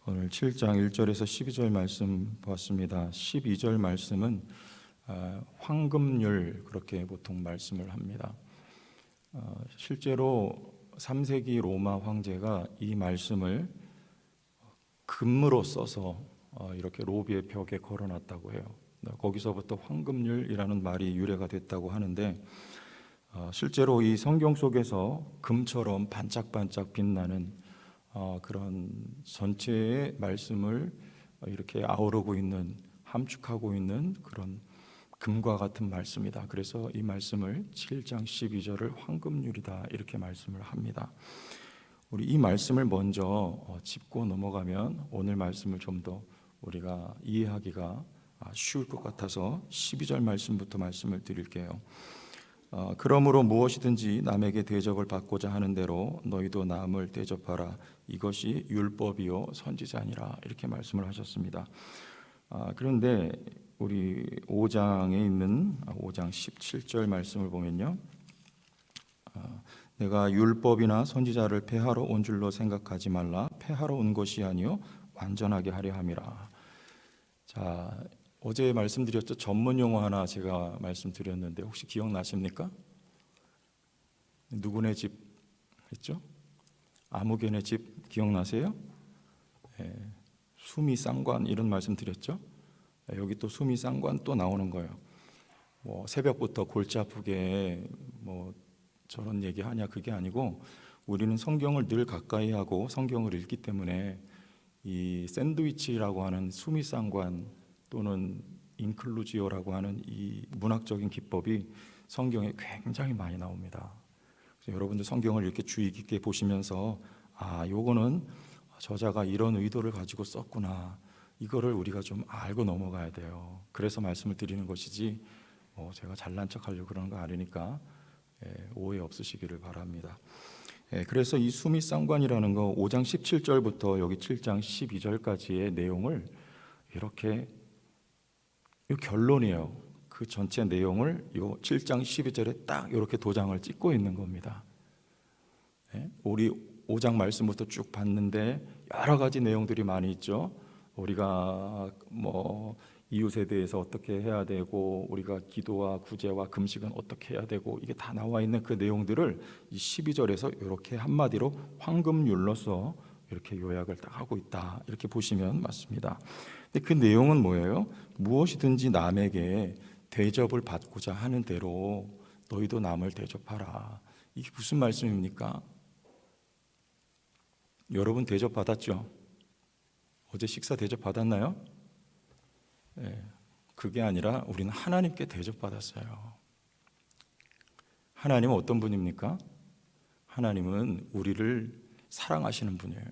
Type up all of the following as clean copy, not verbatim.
오늘 7장 1절에서 12절 말씀 보았습니다. 12절 말씀은 황금률 그렇게 보통 말씀을 합니다. 실제로 3세기 로마 황제가 이 말씀을 금으로 써서 이렇게 로비의 벽에 걸어놨다고 해요. 거기서부터 황금률이라는 말이 유래가 됐다고 하는데, 실제로 이 성경 속에서 금처럼 반짝반짝 빛나는 그런 전체의 말씀을 이렇게 아우르고 있는, 함축하고 있는 그런 금과 같은 말씀이다. 그래서 이 말씀을 7장 12절을 황금률이다 이렇게 말씀을 합니다. 우리 이 말씀을 먼저 짚고 넘어가면 오늘 말씀을 좀 더 우리가 이해하기가 쉬울 것 같아서 12절 말씀부터 말씀을 드릴게요. 그러므로 무엇이든지 남에게 대접을 받고자 하는 대로 너희도 남을 대접하라. 이것이 율법이요 선지자니라. 이렇게 말씀을 하셨습니다. 그런데 우리 5장에 있는 5장 17절 말씀을 보면요, 내가 율법이나 선지자를 폐하러 온 줄로 생각하지 말라. 폐하러 온 것이 아니요 완전하게 하려 함이라. 자, 어제 말씀드렸죠. 전문 용어 하나 제가 말씀드렸는데 혹시 기억나십니까? 누구네 집 했죠? 아무개네 집 기억나세요? 수미상관 이런 말씀 드렸죠? 여기 또 수미상관 또 나오는 거예요. 새벽부터 골치 아프게 저런 얘기하냐, 그게 아니고 우리는 성경을 늘 가까이 하고 성경을 읽기 때문에 이 샌드위치라고 하는 수미상관 또는 인클루지오라고 하는 이 문학적인 기법이 성경에 굉장히 많이 나옵니다. 그래서 여러분들 성경을 이렇게 주의 깊게 보시면서 요거는 저자가 이런 의도를 가지고 썼구나, 이거를 우리가 좀 알고 넘어가야 돼요. 그래서 말씀을 드리는 것이지 제가 잘난 척하려고 그러는 거 아니니까 오해 없으시기를 바랍니다. 그래서 이 수미상관이라는 거 5장 17절부터 여기 7장 12절까지의 내용을 이렇게, 이 결론이에요. 그 전체 내용을 요 7장 12절에 딱 이렇게 도장을 찍고 있는 겁니다. 우리 5장 말씀부터 쭉 봤는데 여러 가지 내용들이 많이 있죠. 우리가 이웃에 대해서 어떻게 해야 되고, 우리가 기도와 구제와 금식은 어떻게 해야 되고, 이게 다 나와 있는 그 내용들을 이 12절에서 이렇게 한마디로 황금률로서 이렇게 요약을 딱 하고 있다, 이렇게 보시면 맞습니다. 근데 그 내용은 뭐예요? 무엇이든지 남에게 대접을 받고자 하는 대로 너희도 남을 대접하라. 이게 무슨 말씀입니까? 여러분 대접 받았죠? 어제 식사 대접 받았나요? 그게 아니라 우리는 하나님께 대접받았어요. 하나님은 어떤 분입니까? 하나님은 우리를 사랑하시는 분이에요.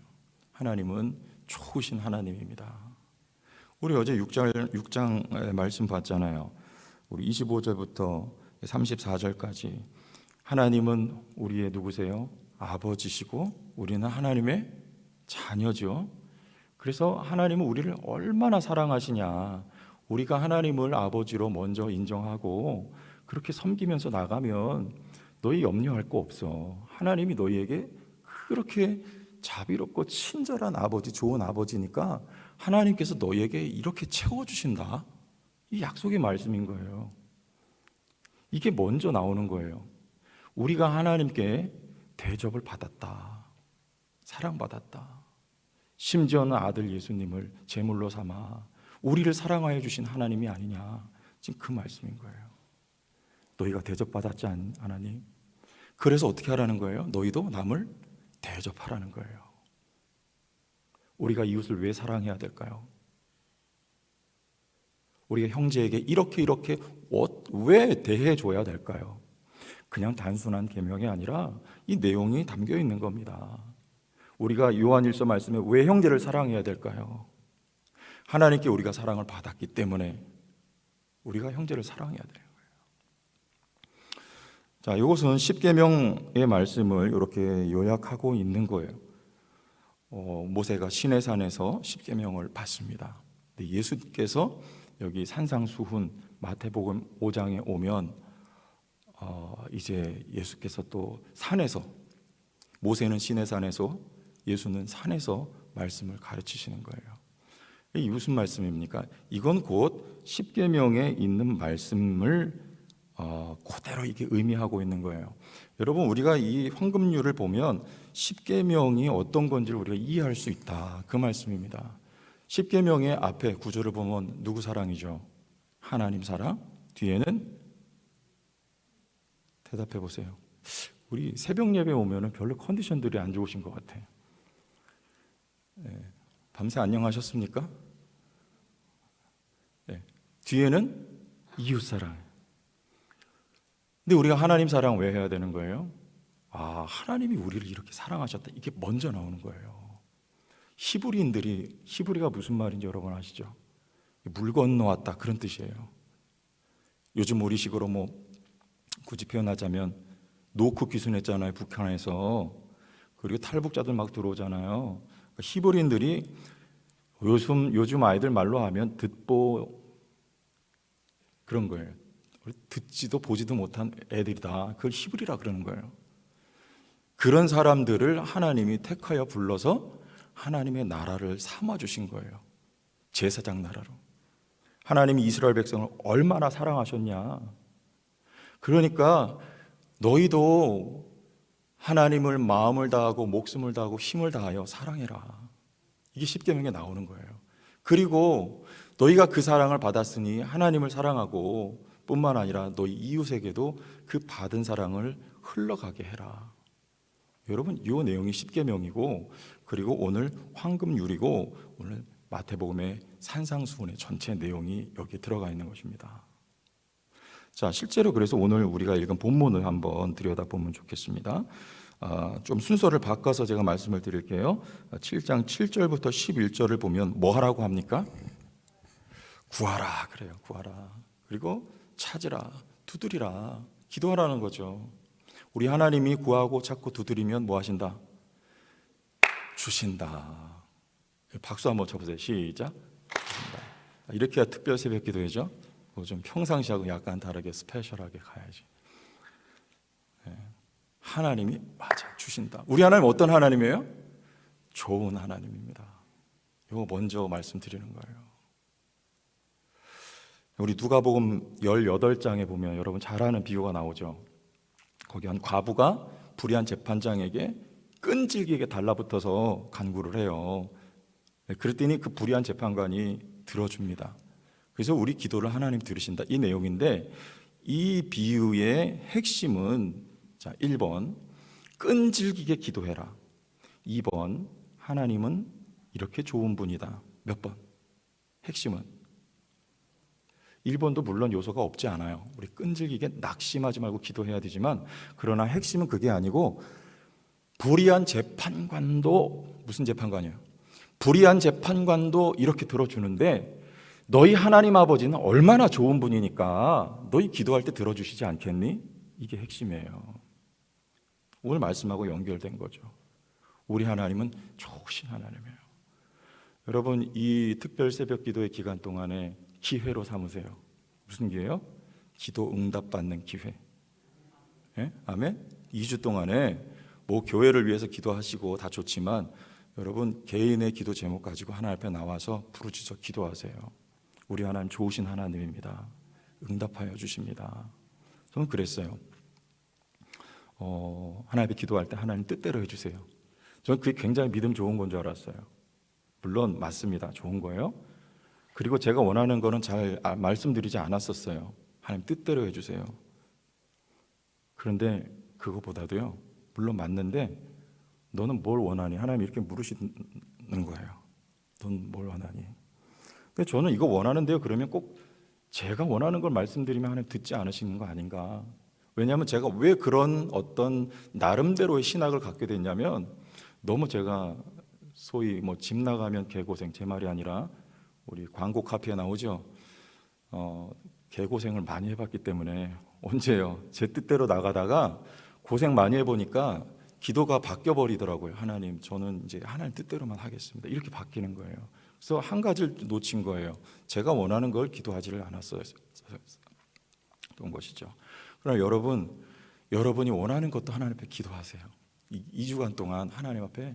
하나님은 좋으신 하나님입니다. 우리 어제 6장 말씀 봤잖아요. 우리 25절부터 34절까지 하나님은 우리의 누구세요? 아버지시고 우리는 하나님의 자녀죠. 그래서 하나님은 우리를 얼마나 사랑하시냐, 우리가 하나님을 아버지로 먼저 인정하고 그렇게 섬기면서 나가면 너희 염려할 거 없어. 하나님이 너희에게 그렇게 자비롭고 친절한 아버지, 좋은 아버지니까 하나님께서 너희에게 이렇게 채워주신다. 이 약속의 말씀인 거예요. 이게 먼저 나오는 거예요. 우리가 하나님께 대접을 받았다, 사랑받았다. 심지어는 아들 예수님을 제물로 삼아 우리를 사랑하여 주신 하나님이 아니냐, 지금 그 말씀인 거예요. 너희가 대접받았지 않았니? 그래서 어떻게 하라는 거예요? 너희도 남을 대접하라는 거예요. 우리가 이웃을 왜 사랑해야 될까요? 우리가 형제에게 이렇게 왜 대해줘야 될까요? 그냥 단순한 계명이 아니라 이 내용이 담겨 있는 겁니다. 우리가 요한일서 말씀에 왜 형제를 사랑해야 될까요? 하나님께 우리가 사랑을 받았기 때문에 우리가 형제를 사랑해야 되는 거예요. 자, 이것은 십계명의 말씀을 이렇게 요약하고 있는 거예요. 모세가 시내산에서 십계명을 받습니다. 근데 예수께서 여기 산상수훈 마태복음 5장에 오면 이제 예수께서 또 산에서, 모세는 시내산에서 예수는 산에서 말씀을 가르치시는 거예요. 이게 무슨 말씀입니까? 이건 곧 십계명에 있는 말씀을 그대로 이게 의미하고 있는 거예요. 여러분, 우리가 이 황금률을 보면 십계명이 어떤 건지를 우리가 이해할 수 있다, 그 말씀입니다. 십계명의 앞에 구절을 보면 누구 사랑이죠? 하나님 사랑. 뒤에는 대답해 보세요. 우리 새벽 예배 오면은 별로 컨디션들이 안 좋으신 것 같아요. 밤새 안녕하셨습니까? 뒤에는 이웃 사랑. 근데 우리가 하나님 사랑 왜 해야 되는 거예요? 하나님이 우리를 이렇게 사랑하셨다, 이게 먼저 나오는 거예요. 히브리가 무슨 말인지 여러분 아시죠? 물 건너왔다, 그런 뜻이에요. 요즘 우리식으로 굳이 표현하자면 노크 귀순했잖아요, 북한에서. 그리고 탈북자들 막 들어오잖아요. 히브리인들이 요즘 아이들 말로 하면 듣보 그런 거예요. 듣지도 보지도 못한 애들이다, 그걸 히브리라 그러는 거예요. 그런 사람들을 하나님이 택하여 불러서 하나님의 나라를 삼아주신 거예요. 제사장 나라로. 하나님이 이스라엘 백성을 얼마나 사랑하셨냐. 그러니까 너희도 하나님을 마음을 다하고 목숨을 다하고 힘을 다하여 사랑해라, 이게 십계명에 나오는 거예요. 그리고 너희가 그 사랑을 받았으니 하나님을 사랑하고 뿐만 아니라 너희 이웃에게도 그 받은 사랑을 흘러가게 해라. 여러분, 이 내용이 십계명이고, 그리고 오늘 황금률이고, 오늘 마태복음의 산상수훈의 전체 내용이 여기에 들어가 있는 것입니다. 자, 실제로 그래서 오늘 우리가 읽은 본문을 한번 들여다보면 좋겠습니다. 좀 순서를 바꿔서 제가 말씀을 드릴게요. 7장 7절부터 11절을 보면 뭐 하라고 합니까? 구하라 그래요. 구하라. 그리고 찾으라, 두드리라, 기도하라는 거죠. 우리 하나님이 구하고 찾고 두드리면 뭐 하신다? 주신다. 박수 한번 쳐보세요. 시작. 주신다. 이렇게 해야 특별 새벽 기도회죠. 좀 평상시하고 약간 다르게 스페셜하게 가야지. 하나님이 맞아 주신다. 우리 하나님 어떤 하나님이에요? 좋은 하나님입니다. 이거 먼저 말씀드리는 거예요. 우리 누가복음 18장에 보면 여러분 잘 아는 비유가 나오죠. 거기 한 과부가 불의한 재판장에게 끈질기게 달라붙어서 간구를 해요. 그랬더니 그 불의한 재판관이 들어줍니다. 그래서 우리 기도를 하나님 들으신다, 이 내용인데, 이 비유의 핵심은 1번 끈질기게 기도해라, 2번 하나님은 이렇게 좋은 분이다. 몇 번? 핵심은 1번도 물론 요소가 없지 않아요. 우리 끈질기게 낙심하지 말고 기도해야 되지만, 그러나 핵심은 그게 아니고, 불의한 재판관도, 무슨 재판관이에요? 불의한 재판관도 이렇게 들어주는데, 너희 하나님 아버지는 얼마나 좋은 분이니까 너희 기도할 때 들어주시지 않겠니? 이게 핵심이에요. 오늘 말씀하고 연결된 거죠. 우리 하나님은 좋으신 하나님이에요. 여러분, 이 특별 새벽 기도의 기간 동안에 기회로 삼으세요. 무슨 기회요? 기도 응답받는 기회. 아멘? 2주 동안에 교회를 위해서 기도하시고 다 좋지만, 여러분 개인의 기도 제목 가지고 하나님 앞에 나와서 부르짖어 기도하세요. 우리 하나님 좋으신 하나님입니다. 응답하여 주십니다. 저는 그랬어요. 하나님 앞에 기도할 때 하나님 뜻대로 해주세요. 저는 그게 굉장히 믿음 좋은 건 줄 알았어요. 물론 맞습니다. 좋은 거예요. 그리고 제가 원하는 거는 잘 말씀드리지 않았었어요. 하나님 뜻대로 해주세요. 그런데 그거보다도요, 물론 맞는데, 너는 뭘 원하니? 하나님 이렇게 물으시는 거예요. 넌 뭘 원하니? 근데 저는 이거 원하는데요, 그러면 꼭 제가 원하는 걸 말씀드리면 하나님 듣지 않으시는 거 아닌가? 왜냐하면 제가 왜 그런 어떤 나름대로의 신학을 갖게 됐냐면, 너무 제가 소위 집 나가면 개고생, 제 말이 아니라 우리 광고 카피에 나오죠. 개고생을 많이 해봤기 때문에. 언제요? 제 뜻대로 나가다가 고생 많이 해보니까 기도가 바뀌어 버리더라고요. 하나님, 저는 이제 하나님 뜻대로만 하겠습니다. 이렇게 바뀌는 거예요. 그래서 한 가지를 놓친 거예요. 제가 원하는 걸 기도하지를 않았었던 것이죠. 그러나 여러분이 원하는 것도 하나님 앞에 기도하세요. 2주간 동안 하나님 앞에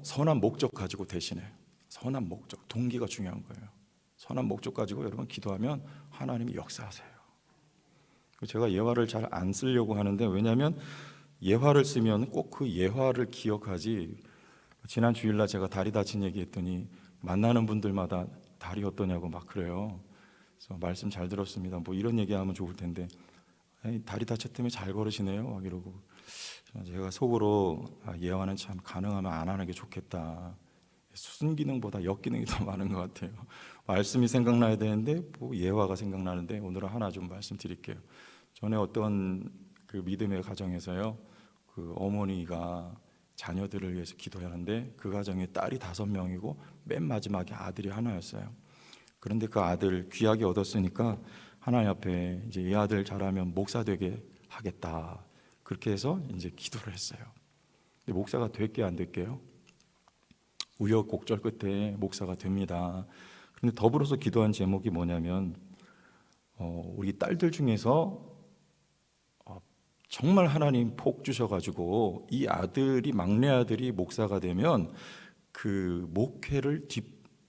선한 목적 가지고 대신해요. 선한 목적, 동기가 중요한 거예요. 선한 목적 가지고 여러분 기도하면 하나님이 역사하세요. 제가 예화를 잘 안 쓰려고 하는데, 왜냐하면 예화를 쓰면 꼭 그 예화를 기억하지. 지난 주일날 제가 다리 다친 얘기했더니 만나는 분들마다 다리 어떠냐고 막 그래요. 그래서 말씀 잘 들었습니다. 뭐 이런 얘기하면 좋을 텐데, 다리 다쳤다며 잘 걸으시네요 막 이러고, 제가 속으로 예화는 참 가능하면 안 하는 게 좋겠다. 순기능보다 역기능이 더 많은 것 같아요. 말씀이 생각나야 되는데 뭐 예화가 생각나는데, 오늘은 하나 좀 말씀드릴게요. 전에 어떤 그 믿음의 가정에서요, 그 어머니가 자녀들을 위해서 기도하는데 그 가정에 딸이 5명이고 맨 마지막에 아들이 하나였어요. 그런데 그 아들 귀하게 얻었으니까 하나님 앞에 이제 이 아들 잘하면 목사 되게 하겠다, 그렇게 해서 이제 기도를 했어요. 근데 목사가 될게 안 될게요? 우여곡절 끝에 목사가 됩니다. 그런데 더불어서 기도한 제목이 뭐냐면, 우리 딸들 중에서 정말 하나님 복 주셔가지고 이 아들이, 막내 아들이 목사가 되면 그 목회를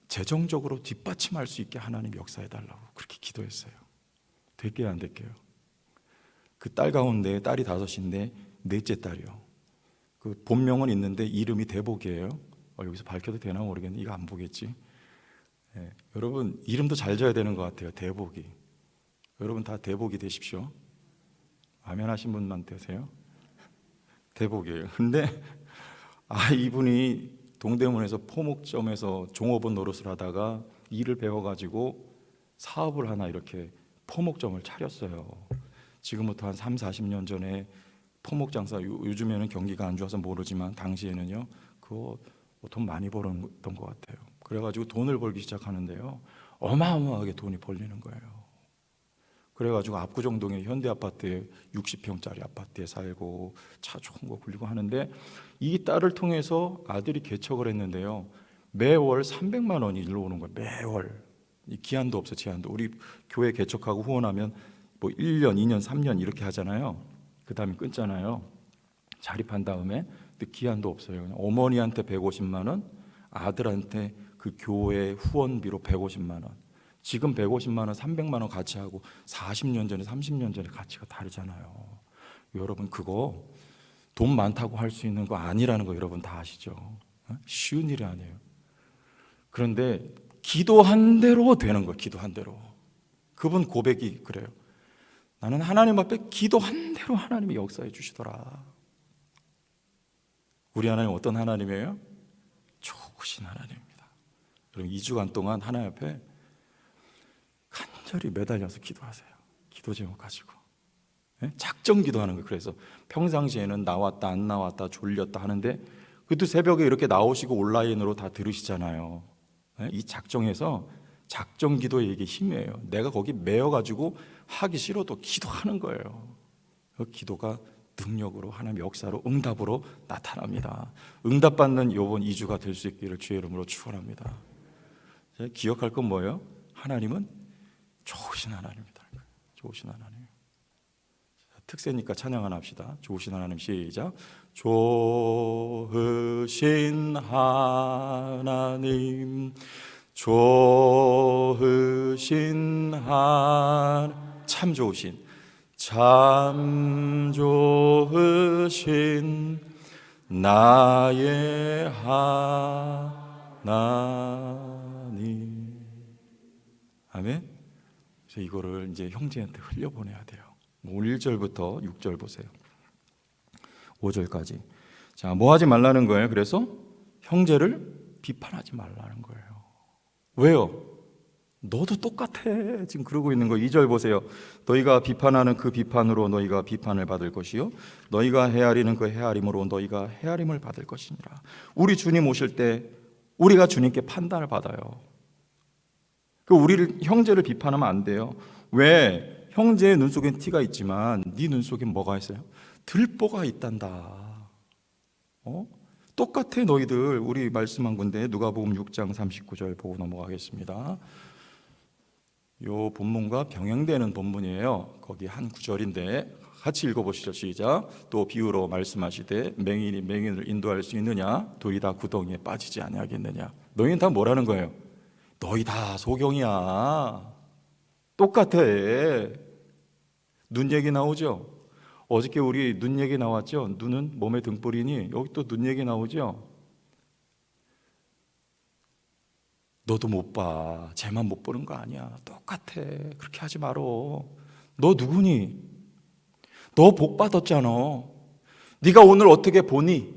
재정적으로 뒷받침할 수 있게 하나님 역사해달라고 그렇게 기도했어요. 될게요 안 될게요? 그 딸 가운데 딸이 5인데 넷째 딸이요. 그 본명은 있는데 이름이 대복이에요. 여기서 밝혀도 되나 모르겠는데 이거 안 보겠지. 여러분 이름도 잘 져야 되는 것 같아요. 대복이. 여러분 다 대복이 되십시오. 아멘 하신 분만 되세요. 대복이에요. 근데 이분이 동대문에서 포목점에서 종업원 노릇을 하다가 일을 배워가지고 사업을 하나 이렇게 포목점을 차렸어요. 지금부터 한 30-40년 전에 포목장사, 요즘에는 경기가 안 좋아서 모르지만 당시에는요 그거 돈 많이 벌었던 것 같아요. 그래가지고 돈을 벌기 시작하는데요, 어마어마하게 돈이 벌리는 거예요. 그래가지고 압구정동에 현대아파트에 60평짜리 아파트에 살고 차 좋은 거 굴리고 하는데, 이 딸을 통해서 아들이 개척을 했는데요, 매월 300만 원이 일로 오는 거예요. 매월. 이 기한도 없어, 제한도. 우리 교회 개척하고 후원하면 뭐 1년, 2년, 3년 이렇게 하잖아요. 그 다음에 끊잖아요. 자립한 다음에. 근데 기한도 없어요. 그냥 어머니한테 150만 원, 아들한테 그 교회 후원비로 150만 원. 지금 150만 원, 300만 원 같이 하고 40년 전에, 30년 전에 가치가 다르잖아요. 여러분 그거 돈 많다고 할 수 있는 거 아니라는 거 여러분 다 아시죠? 쉬운 일이 아니에요. 그런데 기도한 대로 되는 거예요. 기도한 대로. 그분 고백이 그래요. 나는 하나님 앞에 기도한 대로 하나님이 역사해 주시더라. 우리 하나님 어떤 하나님이에요? 좋으신 하나님입니다. 여러분 2주간 동안 하나님 앞에 간절히 매달려서 기도하세요. 기도 제목 가지고 작정 기도하는 거예요. 그래서 평상시에는 나왔다 안 나왔다 졸렸다 하는데, 그것도 새벽에 이렇게 나오시고 온라인으로 다 들으시잖아요. 이 작정해서, 작정 기도에 이게 힘이에요. 내가 거기 매여가지고 하기 싫어도 기도하는 거예요. 그 기도가 능력으로, 하나님 역사로, 응답으로 나타납니다. 응답받는 이번 2주가 될 수 있기를 주의 이름으로 축원합니다. 기억할 건 뭐예요? 하나님은 좋으신 하나님이다. 좋으신 하나님. 특세니까 찬양 하나 합시다. 좋으신 하나님 시작. 좋으신 하나님, 좋으신 하나님, 참 좋으신, 참 좋으신 나의 하나님. 아멘. 그래서 이거를 이제 형제한테 흘려보내야 돼요. 1절부터 6절 보세요. 5절까지. 자, 뭐 하지 말라는 거예요? 그래서 형제를 비판하지 말라는 거예요. 왜요? 너도 똑같아. 지금 그러고 있는 거. 2절 보세요. 너희가 비판하는 그 비판으로 너희가 비판을 받을 것이요, 너희가 헤아리는 그 헤아림으로 너희가 헤아림을 받을 것이니라. 우리 주님 오실 때 우리가 주님께 판단을 받아요. 그 우리를, 형제를 비판하면 안 돼요. 왜? 형제의 눈 속엔 티가 있지만 네 눈 속엔 뭐가 있어요? 들보가 있단다. 똑같아 너희들. 우리 말씀한 건데 누가복음 6장 39절 보고 넘어가겠습니다. 요 본문과 병행되는 본문이에요. 거기 한 구절인데 같이 읽어보시죠. 시작. 또 비유로 말씀하시되 맹인이 맹인을 인도할 수 있느냐? 둘이 다 구덩이에 빠지지 아니하겠느냐? 너희는 다 뭐라는 거예요? 너희 다 소경이야. 똑같아. 눈 얘기 나오죠? 어저께 우리 눈 얘기 나왔죠? 눈은 몸의 등불이니 여기 또 눈 얘기 나오죠? 너도 못 봐. 쟤만 못 보는 거 아니야. 똑같아. 그렇게 하지 말어. 너 누구니? 너 복 받았잖아. 네가 오늘 어떻게 보니?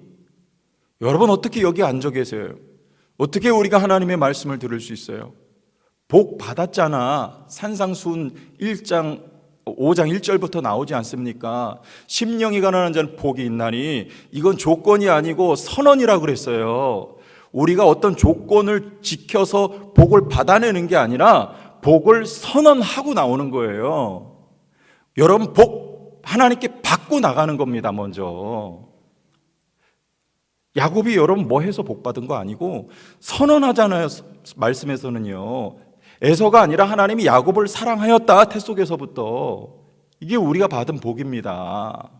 여러분 어떻게 여기 앉아 계세요? 어떻게 우리가 하나님의 말씀을 들을 수 있어요? 복 받았잖아. 산상수훈 1장 5장 1절부터 나오지 않습니까? 심령이 가난한 자는 복이 있나니 이건 조건이 아니고 선언이라고 그랬어요. 우리가 어떤 조건을 지켜서 복을 받아내는 게 아니라 복을 선언하고 나오는 거예요. 여러분 복 하나님께 받고 나가는 겁니다. 먼저 야곱이 여러분 뭐 해서 복 받은 거 아니고 선언하잖아요. 말씀에서는요. 에서가 아니라 하나님이 야곱을 사랑하였다. 태 속에서부터. 이게 우리가 받은 복입니다.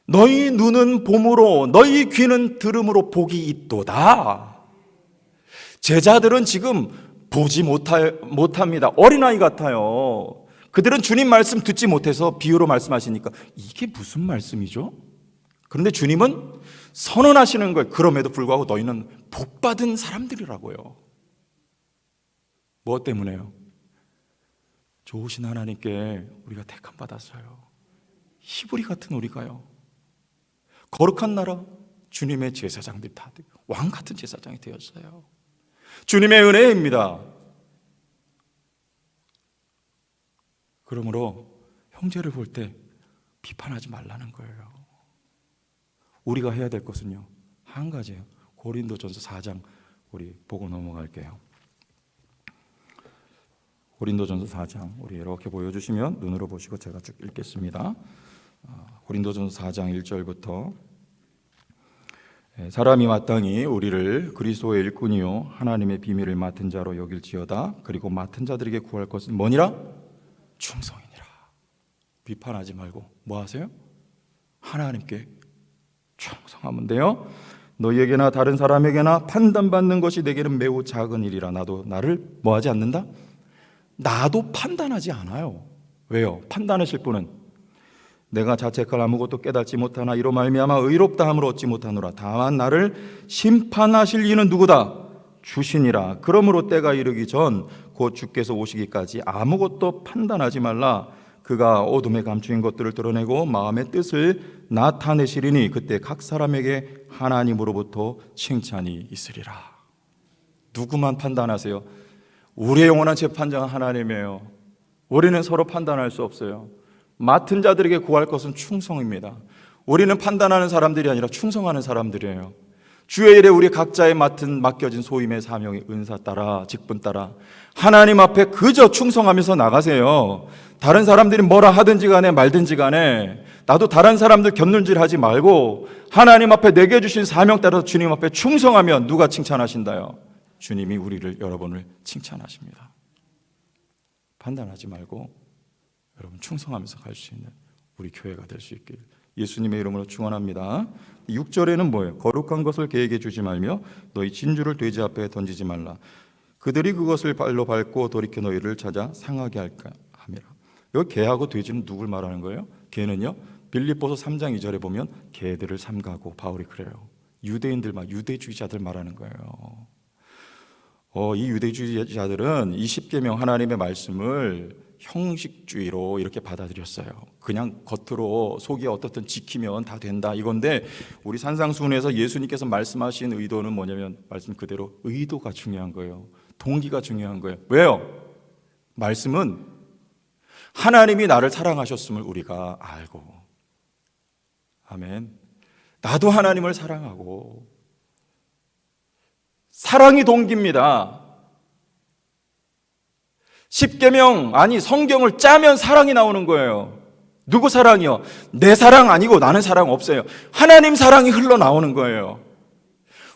너희 눈은 봄으로 너희 귀는 들음으로 복이 있도다. 제자들은 지금 보지 못합니다. 어린아이 같아요. 그들은 주님 말씀 듣지 못해서 비유로 말씀하시니까 이게 무슨 말씀이죠? 그런데 주님은 선언하시는 거예요. 그럼에도 불구하고 너희는 복받은 사람들이라고요. 무엇 때문에요? 좋으신 하나님께 우리가 택함 받았어요. 히브리 같은 우리가요. 거룩한 나라 주님의 제사장들이 다 왕 같은 제사장이 되었어요. 주님의 은혜입니다. 그러므로 형제를 볼 때 비판하지 말라는 거예요. 우리가 해야 될 것은요 한 가지예요. 고린도전서 4장 우리 보고 넘어갈게요. 고린도전서 4장 우리 이렇게 보여주시면 눈으로 보시고 제가 쭉 읽겠습니다. 고린도전서 4장 1절부터 사람이 마땅히 우리를 그리스도의 일꾼이요 하나님의 비밀을 맡은 자로 여길지어다. 그리고 맡은 자들에게 구할 것은 뭐니라? 충성이니라. 비판하지 말고 뭐 하세요? 하나님께 충성하면 돼요. 너희에게나 다른 사람에게나 판단받는 것이 내게는 매우 작은 일이라. 나도 나를 뭐 하지 않는다? 나도 판단하지 않아요. 왜요? 판단하실 분은 내가 자책할 아무것도 깨닫지 못하나 이로 말미암아 의롭다 함을 얻지 못하노라. 다만 나를 심판하실 이는 누구다? 주시니라. 그러므로 때가 이르기 전 곧 주께서 오시기까지 아무것도 판단하지 말라. 그가 어둠에 감추인 것들을 드러내고 마음의 뜻을 나타내시리니 그때 각 사람에게 하나님으로부터 칭찬이 있으리라. 누구만 판단하세요? 우리의 영원한 재판장은 하나님이에요. 우리는 서로 판단할 수 없어요. 맡은 자들에게 구할 것은 충성입니다. 우리는 판단하는 사람들이 아니라 충성하는 사람들이에요. 주의 일에 우리 각자의 맡겨진 소임의 사명의 은사 따라 직분 따라 하나님 앞에 그저 충성하면서 나가세요. 다른 사람들이 뭐라 하든지 간에 말든지 간에 나도 다른 사람들 곁눈질하지 말고 하나님 앞에 내게 주신 사명 따라서 주님 앞에 충성하면 누가 칭찬하신다요? 주님이 우리를 여러분을 칭찬하십니다. 판단하지 말고 여러분 충성하면서 갈 수 있는 우리 교회가 될 수 있길 예수님의 이름으로 축원합니다. 6절에는 뭐예요? 거룩한 것을 개에게 주지 말며 너희 진주를 돼지 앞에 던지지 말라. 그들이 그것을 발로 밟고 돌이켜 너희를 찾아 상하게 할까 함이라. 여기 개하고 돼지는 누굴 말하는 거예요? 개는요 빌립보서 3장 2절에 보면 개들을 삼가고 바울이 그래요. 유대인들 유대주의자들 말하는 거예요. 이 유대주의자들은 이 십계명 하나님의 말씀을 형식주의로 이렇게 받아들였어요. 그냥 겉으로 속이 어떻든 지키면 다 된다 이건데 우리 산상수훈에서 예수님께서 말씀하신 의도는 뭐냐면 말씀 그대로 의도가 중요한 거예요. 동기가 중요한 거예요. 왜요? 말씀은 하나님이 나를 사랑하셨음을 우리가 알고 아멘. 나도 하나님을 사랑하고 사랑이 동기입니다. 십계명 아니 성경을 짜면 사랑이 나오는 거예요. 누구 사랑이요? 내 사랑 아니고 나는 사랑 없어요. 하나님 사랑이 흘러나오는 거예요.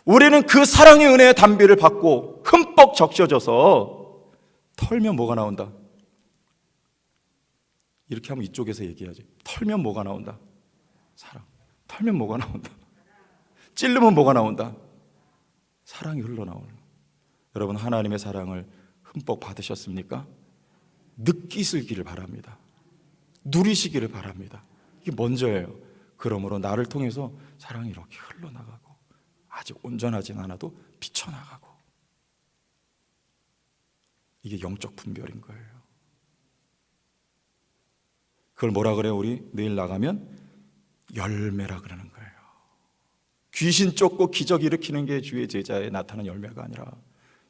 우리는 그 사랑의 은혜의 담비를 받고 흠뻑 적셔져서 털면 뭐가 나온다? 이렇게 하면 이쪽에서 얘기하지. 털면 뭐가 나온다? 사랑. 털면 뭐가 나온다? 찔르면 뭐가 나온다? 사랑이 흘러나오는. 여러분, 하나님의 사랑을 흠뻑 받으셨습니까? 느끼시기를 바랍니다. 누리시기를 바랍니다. 이게 먼저예요. 그러므로 나를 통해서 사랑이 이렇게 흘러나가고 아직 온전하진 않아도 비쳐나가고, 이게 영적 분별인 거예요. 그걸 뭐라 그래요? 우리 내일 나가면 열매라 그러는 거예요. 귀신 쫓고 기적 일으키는 게 주의 제자에 나타난 열매가 아니라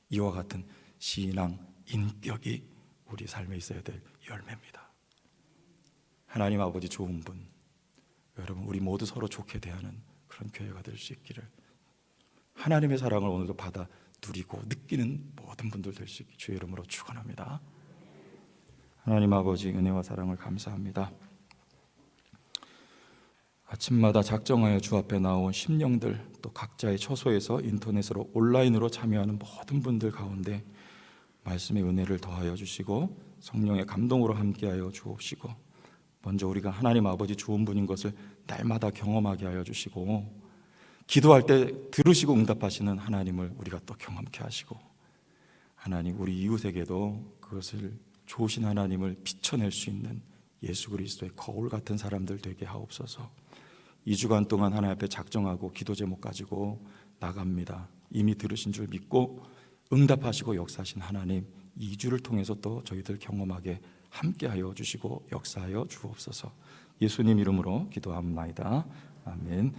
이와 같은 신앙, 인격이 우리 삶에 있어야 될 열매입니다. 하나님 아버지 좋은 분, 여러분 우리 모두 서로 좋게 대하는 그런 교회가 될 수 있기를, 하나님의 사랑을 오늘도 받아 누리고 느끼는 모든 분들 될 수 있기 주의 이름으로 축원합니다. 하나님 아버지 은혜와 사랑을 감사합니다. 아침마다 작정하여 주 앞에 나온 심령들, 또 각자의 처소에서 인터넷으로 온라인으로 참여하는 모든 분들 가운데 말씀의 은혜를 더하여 주시고 성령의 감동으로 함께하여 주옵시고, 먼저 우리가 하나님 아버지 좋은 분인 것을 날마다 경험하게 하여 주시고, 기도할 때 들으시고 응답하시는 하나님을 우리가 또 경험케 하시고, 하나님 우리 이웃에게도 그것을 좋으신 하나님을 비춰낼 수 있는 예수 그리스도의 거울 같은 사람들 되게 하옵소서. 2주간 동안 하나님 앞에 작정하고 기도 제목 가지고 나갑니다. 이미 들으신 줄 믿고 응답하시고 역사하신 하나님, 2주를 통해서 또 저희들 경험하게 함께하여 주시고 역사하여 주옵소서. 예수님 이름으로 기도합니다. 아멘.